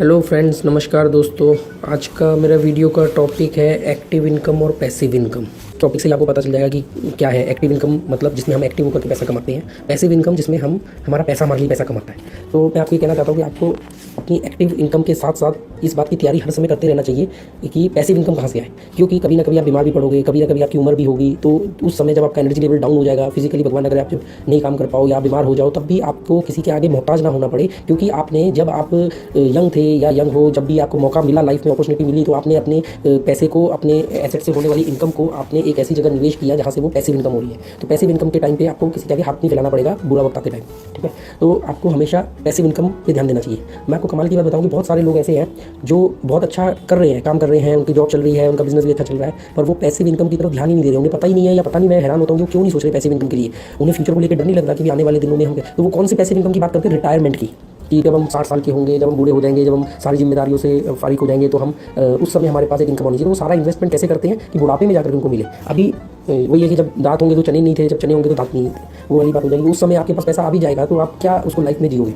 Hello friends, नमस्कार दोस्तों। आज का मेरा वीडियो का टॉपिक है एक्टिव इनकम और पैसिव इनकम। टॉपिक से आपको पता चल जाएगा कि क्या है एक्टिव इनकम, मतलब जिसमें हम एक्टिव होकर के पैसा कमाते हैं। पैसिव इनकम जिसमें हमारा पैसा हमारे लिए पैसा कमाता है। तो मैं आपको ये कहना चाहता हूँ कि आपको अपनी एक्टिव इनकम के साथ साथ इस बात की तैयारी हर समय करते रहना चाहिए कि पैसिव इनकम कहाँ से आए, क्योंकि कभी ना कभी आप बीमार भी पड़ोगे, कभी ना कभी आपकी उम्र भी होगी। तो उस समय जब आपका एनर्जी लेवल डाउन हो जाएगा, फिजिकली भगवान अगर आप जब नहीं काम कर पाओ या बीमार हो जाओ, तब भी आपको किसी के आगे मोहताज ना होना पड़े। क्योंकि आपने जब आप यंग थे या यंग हो, जब भी आपको मौका मिला, लाइफ में अपॉर्चुनिटी मिली, तो आपने अपने पैसे को, अपने एसेट से होने वाली इनकम को आपने एक ऐसी जगह निवेश किया जहाँ से वो पैसिव इनकम हो रही है। तो पैसिव इनकम के टाइम पे आपको किसी के आगे हाथ नहीं फैलाना पड़ेगा बुरा वक्त आते टाइम, ठीक है। तो आपको हमेशा पैसिव इनकम पे ध्यान देना चाहिए। मैं आपको कमाल की बात बताऊँ कि बहुत सारे लोग ऐसे हैं जो बहुत अच्छा कर रहे हैं, काम कर रहे हैं, उनकी जॉब चल रही है, उनका बिजनेस भी अच्छा चल रहा है, पर वो पैसिव इनकम की तरफ ध्यान ही नहीं दे रहे। उन्हें पता ही नहीं है, या पता नहीं, मैं हैरान होता हूँ कि क्यों नहीं सोच रहे पैसिव इनकम के लिए। उन्हें फ्यूचर को लेकर डर नहीं लग रहा कि आने वाले दिनों में हम, तो वो कौन सी पैसिव इनकम की बात करते हैं? रिटायरमेंट की, कि जब हम 60 साल के होंगे, जब हम बूढ़े हो जाएंगे, जब हम सारी जिम्मेदारियों से फारिग हो जाएंगे, तो हम उस समय हमारे पास एक इनकम होनी चाहिए। तो वो सारा इन्वेस्टमेंट कैसे करते हैं कि बुढ़ापे में जाकर उनको मिले। अभी वही है कि जब दांत होंगे तो चने नहीं थे, जब चने होंगे तो दांत नहीं थे, वो वाली बात हो जाएगी। उस समय आपके पास पैसा आ भी जाएगा तो आप क्या उसको लाइफ में जियोगे?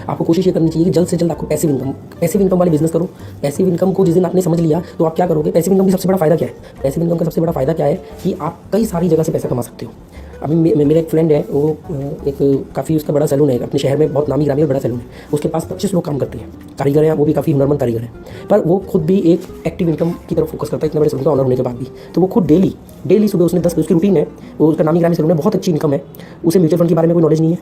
आपको कोशिश ये करनी चाहिए कि जल्द से जल्द आपको पैसिव इनकम वाले बिजनेस करो। पैसिव इनकम को जिस दिन आपने समझ लिया तो आप क्या करोगे? पैसिव इनकम की सबसे बड़ा फायदा क्या है? पैसिव इनकम का सबसे बड़ा फायदा क्या है कि आप कई सारी जगह से पैसा कमा सकते हो। अभी मेरा एक फ्रेंड है, वो एक काफ़ी उसका बड़ा सैलून है अपने शहर में, बहुत नामी ग्रामी और बड़ा सैलून है। उसके पास 25 लोग काम करते हैं, कारीगर हैं, वो भी काफ़ी हुनरमंद कारीगर हैं। पर वो खुद भी एक एक्टिव इनकम की तरफ फोकस करता है, इतना बड़े सैलून का ऑनर होने के बाद भी। तो वो खुद डेली सुबह उसने 10 बजे, उसकी रूटीन है, वो उसका नामी ग्रामी सैलून है, बहुत अच्छी इनकम है। उसे म्यूचुअल फंड के बारे में कोई नॉलेज नहीं है,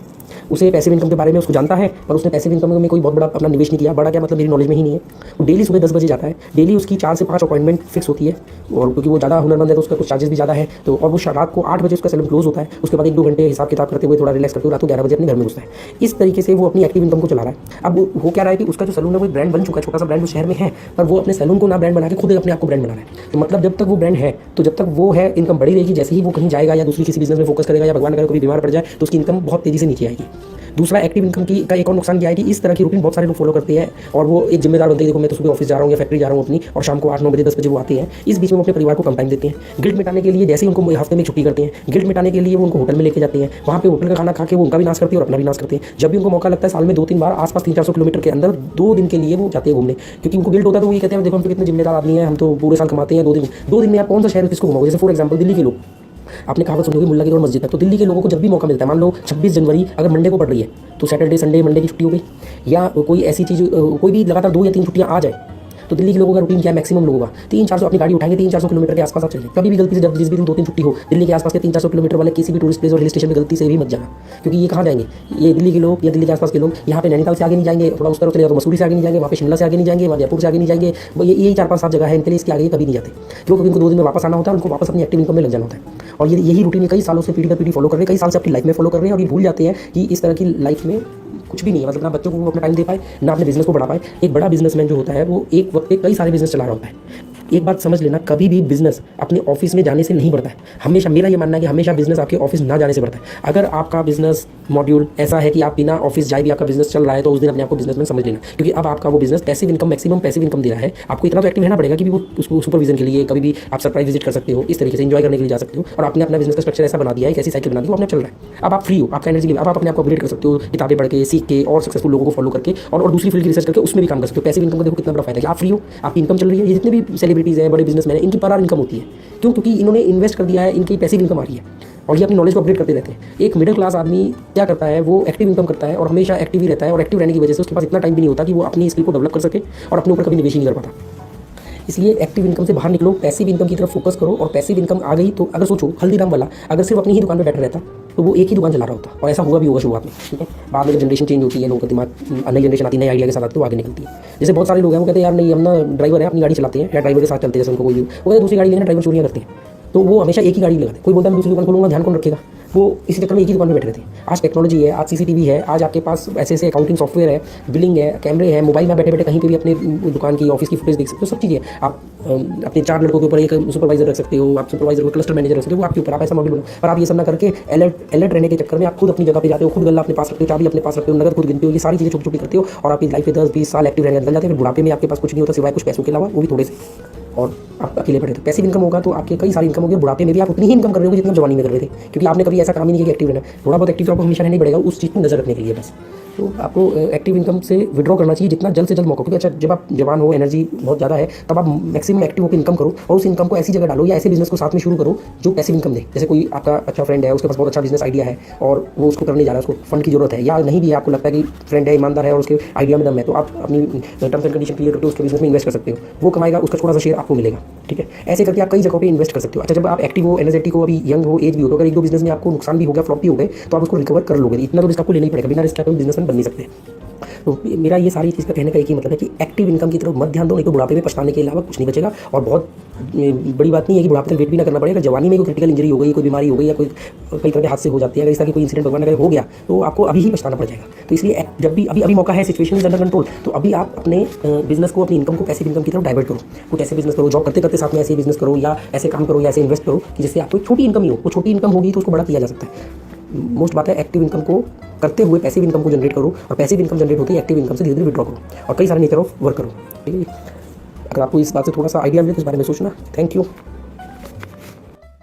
उसे पैसिव इनकम के बारे में उसको जानता है, पर उसने पैसिव इनकम में कोई बहुत बड़ा अपना निवेश नहीं किया। बड़ा क्या मतलब, मेरी नॉलेज में ही नहीं है। वो डेली सुबह 10 बजे जाता है, डेली उसकी 4 से 5 अपॉइंटमेंट फिक्स होती है, और क्योंकि वो ज़्यादा हुनरमंद है तो उसका कुछ चार्जेस भी ज़्यादा है। तो और वो रात को 8 बजे उसका सैलून क्लोज होता है। उसके बाद 1-2 घंटे हिसाब किताब करते हुए थोड़ा रिलैक्स करते हुए रात को 11 बजे अपने घर में घुसता है। इस तरीके से वो अपनी एक्टिव इनकम को चला रहा है। अब वो क्या रहा है कि उसका जो सैलून है वो ब्रांड बन चुका है, छोटा सा ब्रांड उस शहर में है, पर वो अपने सैलून को ना ब्रांड बना के खुद अपने आप को ब्रांड बना रहा है। तो मतलब जब तक वो ब्रांड है, तो जब तक वो है, इनकम बढ़ी रहेगी। जैसे ही वो कहीं जाएगा या दूसरी किसी बिजनेस में फोकस करेगा, या भगवान अगर कभी बीमार पड़ जाए तो उसकी इनकम बहुत तेजी से नीचे आएगी। दूसरा, एक्टिव इनकम का एक और नुकसान क्या है कि इस तरह की रूटीन बहुत सारे लोग फॉलो करते हैं, और वो एक जिम्मेदार बनते हैं। देखो, मैं तो सुबह ऑफिस जा रहा हूँ या फैक्ट्री जा रहा हूँ अपनी, और शाम को 8-9 बजे 10 बजे वो आते हैं। इस बीच में वो अपने परिवार को कम टाइम देते हैं। गिल्ट मिटाने के लिए जैसे ही उनको हफ्ते में छुट्टी करते हैं, गिल्ट मिटाने के लिए वो उनको होटल में लेके जाते हैं। वहाँ पे होटल का खाना खा के वो उनका भी नाश करते हैं और अपना भी नाश करते हैं। जब भी उनको मौका लगता है, साल में 2-3 बार आसपास 300-400 किलोमीटर के अंदर 2 दिन के लिए वो जाते हैं घूमने, क्योंकि उनको गिल्ट होता है। तो वो ये कहते हैं, देखो हम तो कितने जिम्मेदार आदमी हैं, हम तो पूरे साल कमाते हैं, 2 दिन में आप कौन सा शहर किसको घुमाओगे? जैसे फॉर एग्जाम्पल दिल्ली के लोग, आपने कहावत सुनी होगी मुल्ला की रोड मस्जिद तक। तो दिल्ली के लोगों को जब भी मौका मिलता है, मान लो 26 जनवरी अगर मंडे को पड़ रही है, तो सैटरडे संडे मंडे की छुट्टी हो गई, या कोई ऐसी चीज़, कोई भी लगातार 2 या 3 छुट्टियाँ आ जाए, तो दिल्ली के लोगों का रूटीन क्या है? मैक्सिमम लोगों का 300-400 अपनी गाड़ी उठाएंगे, 300-400 किलोमीटर के आसपास आप चलिए। कभी भी गलती से, जब जिस भी दिन 2-3 छुट्टी हो, दिल्ली के आसपास के 300-400 किलोमीटर वाले किसी भी टूरिस्ट प्लेस और हिल स्टेशन में गलती से भी मत जाना। क्योंकि ये कहाँ जाएंगे? ये दिल्ली के लोग या दिल्ली के आसपास के लोग यहाँ पे नैनीताल से आगे नहीं जाएंगे, थोड़ा उस तरफ चले जाओ तो मसूरी से आगे नहीं जाएंगे, वहाँ पे शिमला से आगे नहीं जाएंगे, वहाँ जयपुर से आगे नहीं जाएंगे। यही 4-5-7 जगह है इनके लिए, इसके आगे कभी नहीं जाते, क्योंकि उनको 2 दिन में वापस आना होता है, उनको वापस अपनी एक्टिव इनकम में लग जाना होता है। और यही रूटीन कई सालों से पीढ़ी दर पीढ़ी फॉलो कर रहे हैं, कई साल से अपनी लाइफ में फॉलो कर रहे हैं, और ये भूल जाते हैं कि इस तरह की लाइफ में कुछ भी नहीं है। मतलब ना बच्चों को अपना टाइम दे पाए, ना अपने बिजनेस को बढ़ा पाए। एक बड़ा बिजनेसमैन जो होता है वो एक वक्त पे कई सारे बिजनेस चला रहा होता है। एक बात समझ लेना, कभी भी बिजनेस अपने ऑफिस में जाने से नहीं बढ़ता है। हमेशा, मेरा ये मानना है कि हमेशा बिजनेस आपके ऑफिस ना जाने से बढ़ता है। अगर आपका बिजनेस मॉड्यूल ऐसा है कि आप बिना ऑफिस जाए भी आपका बिजनेस चल रहा है, तो उस दिन अपने आपको बिजनेसमैन समझ लेना, क्योंकि अब आपका वो business passive income, maximum passive income दे रहा है। आपको इतना तो एक्टिव रहना पड़ेगा कि वो उसको सुपरविजन के लिए कभी भी आप सरप्राइज विजिट कर सकते हो, इस तरीके से एंजॉय करने के लिए जा सकते हो। और आपने अपना बिजनेस का स्ट्रक्चर ऐसा बना दिया है, एक ऐसी साइकिल बना दी, वो अपने चल रहा है। अब आप फ्री हो, आपका एनर्जी, अब आप अपने आप को अपग्रेड कर सकते हो, किताबें पढ़ के, सीख के, और सक्सेसफुल लोगों को फॉलो करके, और दूसरी फील्ड की रिसर्च करके उसमें भी काम कर सकते हो। पैसिव इनकम का देखो कितना बड़ा फायदा है कि आप फ्री हो, आपकी इनकम चल रही है। ये जितने भी सेलिब्रिटीज़ हैं, बड़े बिजनेसमैन हैं, इनकी पर आवर इनकम होती है। क्यों? क्योंकि इन्होंने इन्वेस्ट कर दिया है, इनकी पैसिव इनकम आ रही है, और ये अपनी नॉलेज को अपडेट करते रहते हैं। एक मिडिल क्लास आदमी क्या करता है? वो एक्टिव इनकम करता है और हमेशा एक्टिव ही रहता है, और एक्टिव रहने की वजह से उसके पास इतना टाइम भी नहीं होता कि वो अपनी स्किल को डेवलप कर सके और अपने ऊपर कभी निवेश ही नहीं कर पाता। इसलिए एक्टिव इनकम से बाहर निकलो, पैसिव इनकम की तरफ फोकस करो। और पैसिव इनकम आ गई तो अगर सोचो, हल्दीराम वाला अगर सिर्फ अपनी ही दुकान पर बैठा रहता तो वो एक ही दुकान चला रहा होता, और ऐसा हुआ भी होगा शुरुआत में, ठीक है। बाद में जब जनरेशन चेंज होती है, लोगों का दिमाग, नई जनरेशन आती है, नई आइडिया के साथ आती है, वो आगे निकलती है। जैसे बहुत सारे लोग हैं, वो कहते हैं यार नहीं, हम ना ड्राइवर है, अपनी गाड़ी चलाते हैं, या ड्राइवर के साथ चलते हैं, जैसे उनको कोई वो कहते हैं दूसरी गाड़ी लेना, ड्राइवर चोरियाँ करते हैं, तो वो हमेशा एक ही गाड़ी लगाते हैं। कोई बोलता है मैं दूसरी दुकान खोलूंगा, ध्यान कौन रखेगा? वो इसी चक्कर में एक ही दुकान में बैठे रहते हैं। आज टेक्नोलॉजी है, आज सीसीटीवी है, आज आपके पास ऐसे ऐसे अकाउंटिंग सॉफ्टवेयर है, बिलिंग है, कैमरे हैं, मोबाइल में बैठे बैठे कहीं पे भी अपने दुकान की, ऑफिस की फुटेज देख सकते हो, सब चीज़ें। आप अपने 4 लड़कों के ऊपर एक सुपरवाइजर रख सकते हो, आप सुपरवाइजर को क्लस्टर मैनेजर रख सकते हो, वो आपके ऊपर, आप ऐसा मॉडल बनो। पर आप ये सब ना करके अलर्ट रहने के चक्कर में आप खुद अपनी जगह पे जाते हो, खुद गल्ला अपने पास रखते हो, चाबी अपने पास रखते हो, नगद खुद गिनते हो, ये सारी चीज़ें छोटी छोटी करते हो, और आपकी लाइफ में 10-20 साल एक्टिव रहने निकल जाते हैं। फिर बुढ़ापे में आपके पास कुछ नहीं होता सिवाय कुछ पैसों के अलावा, वो भी थोड़े से। और आप अकेले पड़े थे। पैसिव इनकम होगा तो आपके कई सारी इनकम होगी, बुढ़ापे में भी आप उतनी ही इनकम कर रहे होगे जितनी आप जवानी में कर रहे थे, क्योंकि आपने कभी ऐसा काम ही नहीं किया कि एक्टिव रहना। थोड़ा बहुत एक्टिव तो आपको हमेशा रहना ही पड़ेगा उस चीज़ पर नजर रखने के लिए बस। तो आपको एक्टिव इनकम से विड्रॉ करना चाहिए जितना जल्द से जल्द मौका, क्योंकि अच्छा जब आप जवान हो, एनर्जी बहुत ज़्यादा है, तब आप मैक्सिमम एक्टिव होकर इनकम करो और उस इनकम को ऐसी जगह डालो या ऐसे बिजनेस को साथ में शुरू करो जो पैसिव इनकम दे। जैसे कोई आपका अच्छा फ्रेंड है, उसके पास बहुत अच्छा बिजनेस आइडिया है और वो उसको करने जा रहा है, उसको फंड की जरूरत है या नहीं भी है, आपको लगता है कि फ्रेंड है, ईमानदार है और उसके आइडिया में दम है, तो आप अपनी टर्म्स एंड कंडीशन क्लियर करके उसके बिजनेस में इन्वेस्ट कर सकते हो। वो कमाएगा, उसका थोड़ा सा शेयर आपको मिलेगा, ठीक है। ऐसे करके आप कई जगहों पे इन्वेस्ट कर सकते हो। अच्छा, जब आप एक्टिव हो, एनर्जेटिक हो, अभी यंग हो, एज भी हो, तो अगर एक दो बिजनेस में आपको नुकसान भी हो गया, फ्लॉप भी हो गए, तो आप उसको रिकवर कर लोगे। इतना तो रिस्क आपको लेना ही पड़ेगा, बिना रिस्क का कोई बिजनेसमैन बन नहीं सकते। तो मेरा ये सारी चीज़ का कहने का एक ही मतलब है कि एक्टिव इनकम की तरफ मत ध्यान दो, नहीं तो बुढ़ापे में पछताने के अलावा कुछ नहीं बचेगा। और बहुत बड़ी बात नहीं है कि बुढ़ापे तक वेट भी ना करना पड़ेगा। जवानी में कोई क्रिटिकल इंजरी हो गई, कोई बीमारी हो गई या कोई कई तरह के हादसे हो जाते हैं, अगर इस तरह की कोई इंसिडेंट भगवान अगर हो गया तो आपको अभी ही पछताना पड़ जाएगा। तो इसलिए जब भी अभी मौका है, सिचुएशन इज अंडर कंट्रोल, तो अभी आप अपने बिजनेस को, अपनी इनकम को पैसिव इनकम की तरफ डाइवर्ट करो। कुछ ऐसे बिजनेस करो, जॉब करते करते साथ में ऐसे बिजनेस करो या ऐसे काम करो या ऐसे इन्वेस्ट करो कि जिससे आपको छोटी इनकम ही हो। वो छोटी इनकम होगी तो उसको बड़ा किया जा सकता है। मोस्ट बात है एक्टिव इनकम को करते हुए पैसिव इनकम को जनरेट करो और पैसिव इनकम जनरेट होते ही एक्टिव इनकम से धीरे धीरे विड्रॉ करो और कई सारे नेचर ऑफ वर्क करो, ठीक है। अगर आपको इस बात से थोड़ा सा आइडिया मिले तो इस बारे में सोचना। Thank you.